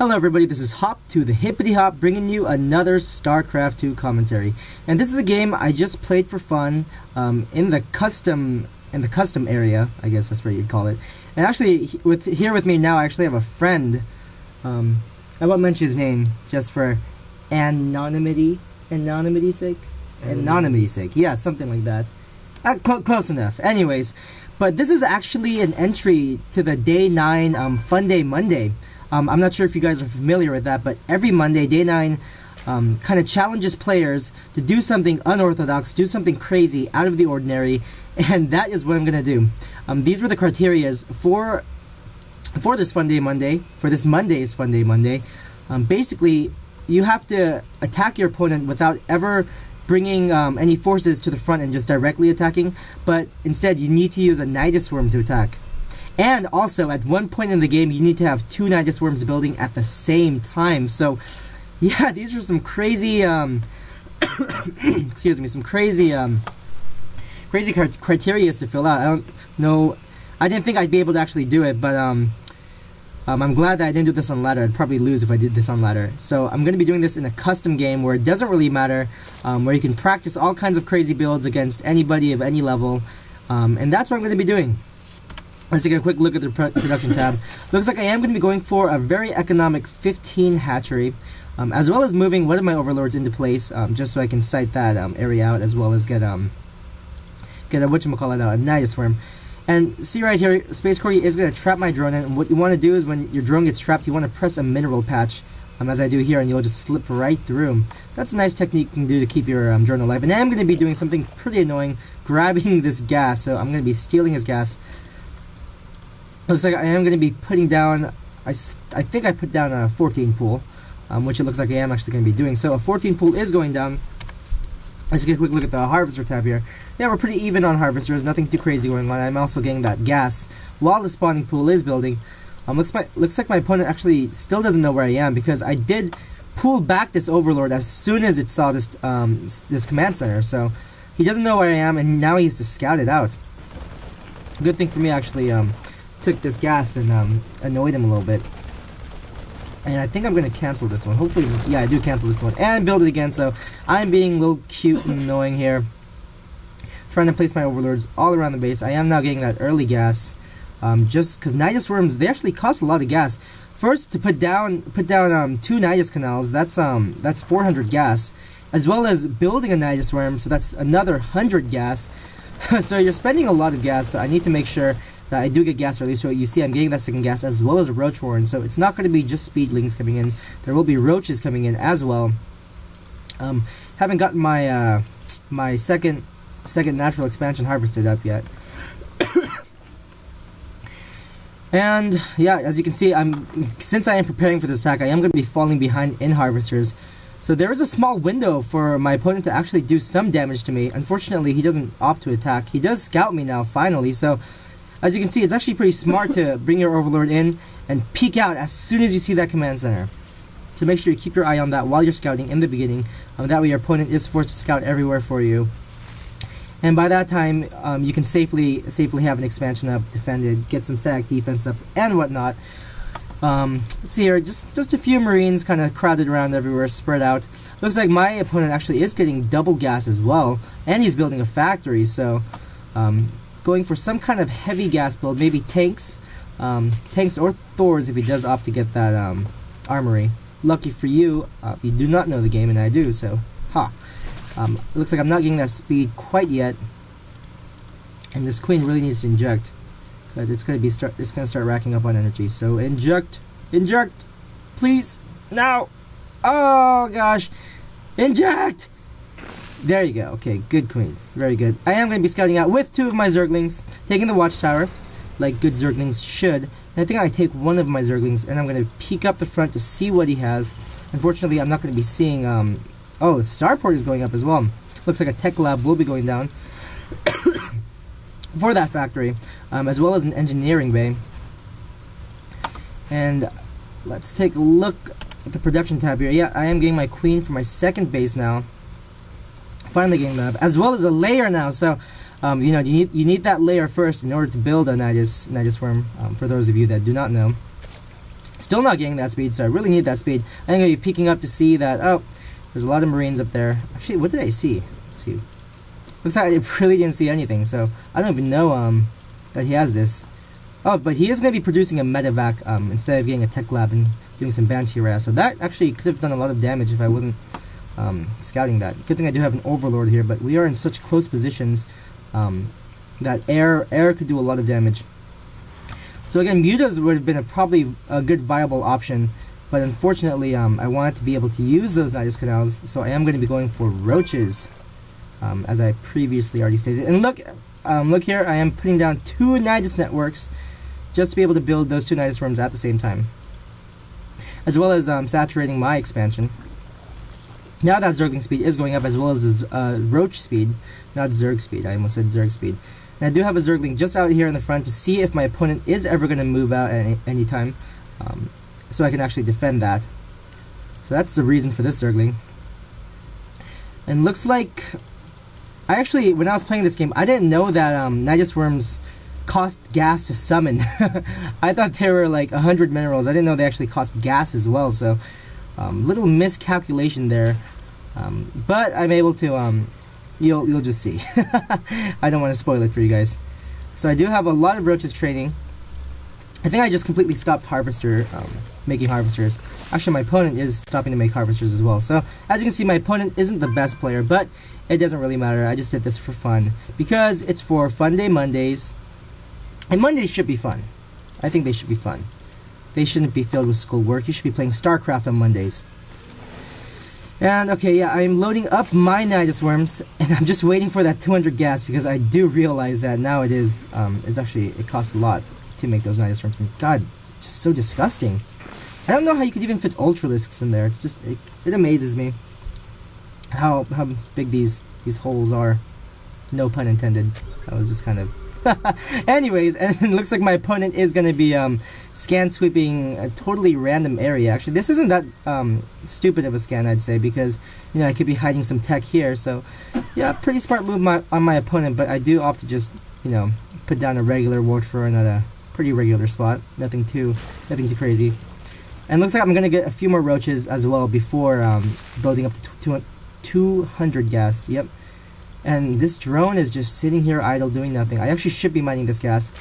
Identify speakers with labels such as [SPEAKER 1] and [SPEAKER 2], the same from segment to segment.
[SPEAKER 1] Hello everybody, this is Hop to the Hippity Hop, bringing you another StarCraft 2 commentary. And this is a game I just played for fun in the custom area, I guess that's what you'd call it. And actually, here with me now, I actually have a friend. I won't mention his name just for anonymity's sake. Anonymity's sake, yeah, something like that. Close enough. Anyways, but this is actually an entry to the Day 9 Fun Day Monday. I'm not sure if you guys are familiar with that, but every Monday, Day 9 kind of challenges players to do something unorthodox, do something crazy, out of the ordinary, and that is what I'm going to do. These were the criterias for this Fun Day Monday, for this Monday's Fun Day Monday. Basically, you have to attack your opponent without ever bringing any forces to the front and just directly attacking, but instead you need to use a Nidus Worm to attack. And also, at one point in the game, you need to have 2 Nidus Worms building at the same time. So, yeah, these are some crazy, excuse me, some crazy criteria to fill out. I don't know, I didn't think I'd be able to actually do it, but I'm glad that I didn't do this on ladder. I'd probably lose if I did this on ladder. So I'm going to be doing this in a custom game where it doesn't really matter, where you can practice all kinds of crazy builds against anybody of any level, and that's what I'm going to be doing. Let's take a quick look at the production tab. Looks like I am going to be going for a very economic 15 hatchery, as well as moving one of my overlords into place, just so I can site that area out, as well as get a whatchamacallit out, a Nidus Worm. And see right here, SpaceCorgi is going to trap my drone in, and what you want to do is when your drone gets trapped, you want to press a mineral patch, as I do here, and you'll just slip right through. That's a nice technique you can do to keep your drone alive. And I am going to be doing something pretty annoying, grabbing this gas, so I'm going to be stealing his gas. Looks like I am going to be putting down, I think I put down a 14 pool, which it looks like I am actually going to be doing. So a 14 pool is going down. Let's get a quick look at the harvester tab here. Yeah, we're pretty even on harvesters, nothing too crazy going on. I'm also getting that gas while the spawning pool is building. Looks like my opponent actually still doesn't know where I am, because I did pull back this overlord as soon as it saw this this command center. So he doesn't know where I am, and now he has to scout it out. Good thing for me, actually. Took this gas and annoyed him a little bit. And I think I'm going to cancel this one. Hopefully, yeah, I do cancel this one. And build it again, so I'm being a little cute and annoying here. Trying to place my overlords all around the base. I am now getting that early gas. Just because Nidus Worms, they actually cost a lot of gas. First, to put down 2 Nidus Canals, that's 400 gas. As well as building a Nidus Worm, so that's another 100 gas. So you're spending a lot of gas, so I need to make sure that I do get gas early. So you see I'm getting that second gas as well as a roach warren. So it's not going to be just speedlings coming in. There will be roaches coming in as well. Haven't gotten my my second natural expansion harvested up yet. And yeah, as you can see, since I am preparing for this attack, I am going to be falling behind in harvesters. So there is a small window for my opponent to actually do some damage to me. Unfortunately, he doesn't opt to attack. He does scout me now, finally. So as you can see, it's actually pretty smart to bring your overlord in and peek out as soon as you see that command center. So make sure you keep your eye on that while you're scouting in the beginning. That way your opponent is forced to scout everywhere for you. And by that time, you can safely have an expansion up, defended, get some static defense up, and whatnot. Let's see here, just a few Marines kind of crowded around everywhere, spread out. Looks like my opponent actually is getting double gas as well, and he's building a factory, so going for some kind of heavy gas build, maybe tanks or Thors if he does opt to get that armory. Lucky for you, you do not know the game, and I do, so ha. Looks like I'm not getting that speed quite yet, and this queen really needs to inject, because it's going to start racking up on energy. So inject, please, now. Oh gosh, inject. There you go. Okay, good queen. Very good. I am going to be scouting out with 2 of my Zerglings, taking the watchtower, like good Zerglings should. And I think I take one of my Zerglings, and I'm going to peek up the front to see what he has. Unfortunately, I'm not going to be seeing. Oh, the starport is going up as well. Looks like a tech lab will be going down for that factory, as well as an engineering bay. And let's take a look at the production tab here. Yeah, I am getting my queen for my second base now. Finally getting that, as well as a layer now. So, you know, you need that layer first in order to build a Nidus Worm. For those of you that do not know, Still not getting that speed, so I really need that speed. I'm going to be peeking up to see that, oh, there's a lot of Marines up there. Actually, what did I see? Let's see. Looks like I really didn't see anything, so I don't even know that he has this. Oh, but he is going to be producing a medevac instead of getting a tech lab and doing some bounty raids. So that actually could have done a lot of damage if I wasn't scouting that. Good thing I do have an overlord here, but we are in such close positions that air could do a lot of damage. So again, mutas would have been probably a good viable option, but unfortunately I wanted to be able to use those Nidus canals, so I am going to be going for roaches, as I previously already stated. And look here, I am putting down 2 Nidus networks just to be able to build those 2 Nidus worms at the same time, as well as saturating my expansion. Now that Zergling speed is going up, as well as roach speed, not Zerg speed, I almost said Zerg speed. And I do have a Zergling just out here in the front to see if my opponent is ever going to move out at any time, so I can actually defend that. So that's the reason for this Zergling. And looks like, when I was playing this game, I didn't know that Nidus worms cost gas to summon. I thought they were like 100 minerals. I didn't know they actually cost gas as well, so little miscalculation there. But I'm able to, you'll just see. I don't want to spoil it for you guys. So I do have a lot of roaches training. I think I just completely stopped making harvesters. Actually, my opponent is stopping to make harvesters as well. So as you can see, my opponent isn't the best player, but it doesn't really matter. I just did this for fun because it's for Fun Day Mondays, and Mondays should be fun. I think they should be fun. They shouldn't be filled with schoolwork. You should be playing StarCraft on Mondays. And okay, yeah, I'm loading up my Nidus worms, and I'm just waiting for that 200 gas because I do realize that now it costs a lot to make those Nidus worms. God, just so disgusting. I don't know how you could even fit Ultralisks in there. It's just, it amazes me how big these holes are. No pun intended. That was just kind of... Anyways, and it looks like my opponent is going to be scan sweeping a totally random area. Actually, this isn't that stupid of a scan, I'd say, because I could be hiding some tech here. So yeah, pretty smart move on my opponent, but I do opt to just put down a regular Warthrower at a pretty regular spot. Nothing too crazy. And looks like I'm going to get a few more roaches as well before building up to 200 gas. Yep. And this drone is just sitting here idle doing nothing. I actually should be mining this gas.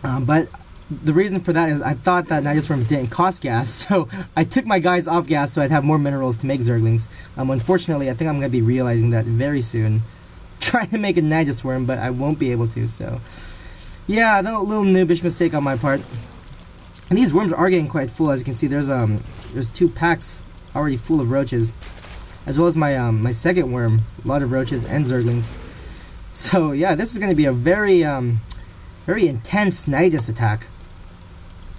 [SPEAKER 1] But the reason for that is I thought that Nidus worms didn't cost gas, so I took my guys off gas so I'd have more minerals to make Zerglings. Unfortunately, I think I'm going to be realizing that very soon. Trying to make a Nidus worm, but I won't be able to, so... Yeah, a little noobish mistake on my part. And these worms are getting quite full. As you can see, there's 2 packs already full of roaches, as well as my second worm, a lot of roaches and Zerglings. So yeah, this is going to be a very intense Nidus attack.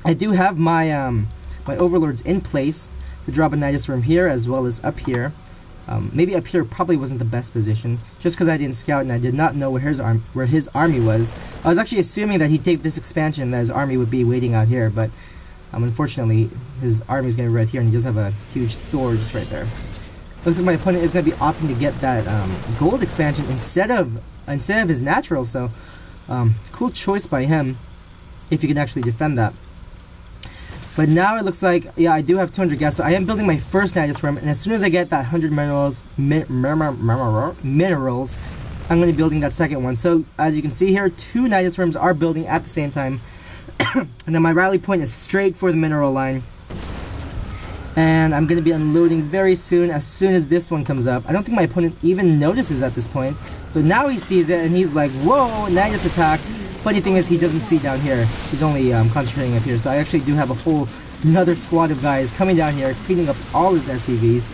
[SPEAKER 1] I do have my my overlords in place to drop a Nidus worm here as well as up here. Maybe up here probably wasn't the best position, just because I didn't scout and I did not know where his army was. I was actually assuming that he'd take this expansion, that his army would be waiting out here, but unfortunately his army is going to be right here, and he does have a huge Thor just right there. Looks like my opponent is going to be opting to get that gold expansion instead of his natural, so cool choice by him if you can actually defend that. But now it looks like, yeah, I do have 200 gas, so I am building my first Nidus worm, and as soon as I get that 100 minerals, I'm going to be building that second one. So as you can see here, 2 Nidus worms are building at the same time, and then my rally point is straight for the mineral line. And I'm going to be unloading very soon, as soon as this one comes up. I don't think my opponent even notices at this point. So now he sees it, and he's like, whoa, Nidus attack. Funny thing is, he doesn't see down here. He's only concentrating up here. So I actually do have another squad of guys coming down here, cleaning up all his SCVs.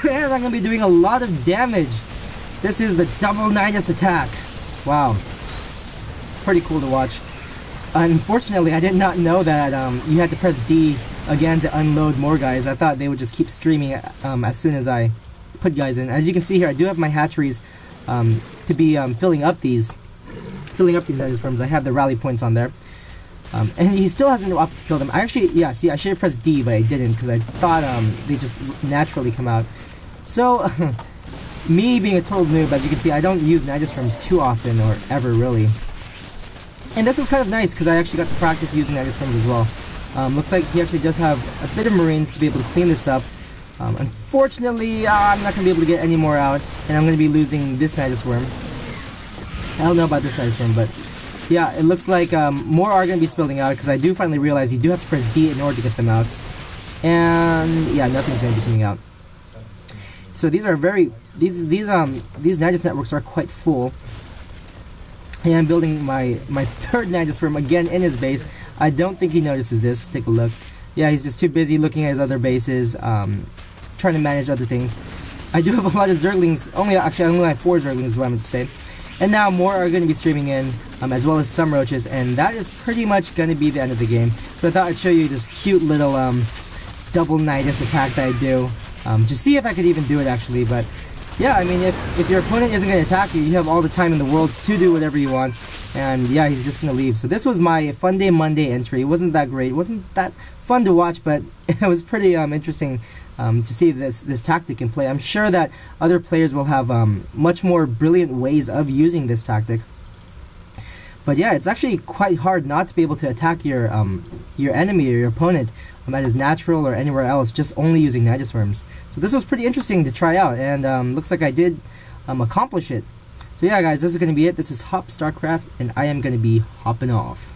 [SPEAKER 1] And I'm going to be doing a lot of damage. This is the double Nidus attack. Wow. Pretty cool to watch. Unfortunately, I did not know that you had to press D again to unload more guys. I thought they would just keep streaming as soon as I put guys in. As you can see here, I do have my hatcheries to be filling up these Nidus worms. I have the rally points on there. And he still hasn't opted to kill them. I should have pressed D, but I didn't, because I thought they just naturally come out. So, me being a total noob, as you can see, I don't use Nidus worms too often, or ever really. And this was kind of nice, because I actually got to practice using Nidus worms as well. Looks like he actually does have a bit of Marines to be able to clean this up. Unfortunately, I'm not going to be able to get any more out, and I'm going to be losing this Nidus Worm. I don't know about this Nidus Worm, but yeah, it looks like more are going to be spilling out, because I do finally realize you do have to press D in order to get them out. And yeah, nothing's going to be coming out. So these are these Nidus networks are quite full. And I'm building my third Nidus Worm again in his base. I don't think he notices this. Let's take a look. Yeah, he's just too busy looking at his other bases, trying to manage other things. I do have a lot of Zerglings. Actually, I only have 4 Zerglings is what I meant to say. And now more are going to be streaming in, as well as some roaches, and that is pretty much going to be the end of the game. So I thought I'd show you this cute little double Nidus attack that I do, to see if I could even do it actually. But yeah, I mean, if your opponent isn't going to attack you, you have all the time in the world to do whatever you want. And yeah, he's just going to leave. So this was my Fun Day Monday entry. It wasn't that great. It wasn't that fun to watch, but it was pretty interesting to see this tactic in play. I'm sure that other players will have much more brilliant ways of using this tactic. But yeah, it's actually quite hard not to be able to attack your enemy or your opponent at his natural or anywhere else, just only using Nidus Worms. So this was pretty interesting to try out, and looks like I did accomplish it. So yeah, guys, this is going to be it. This is Hop StarCraft, and I am going to be hopping off.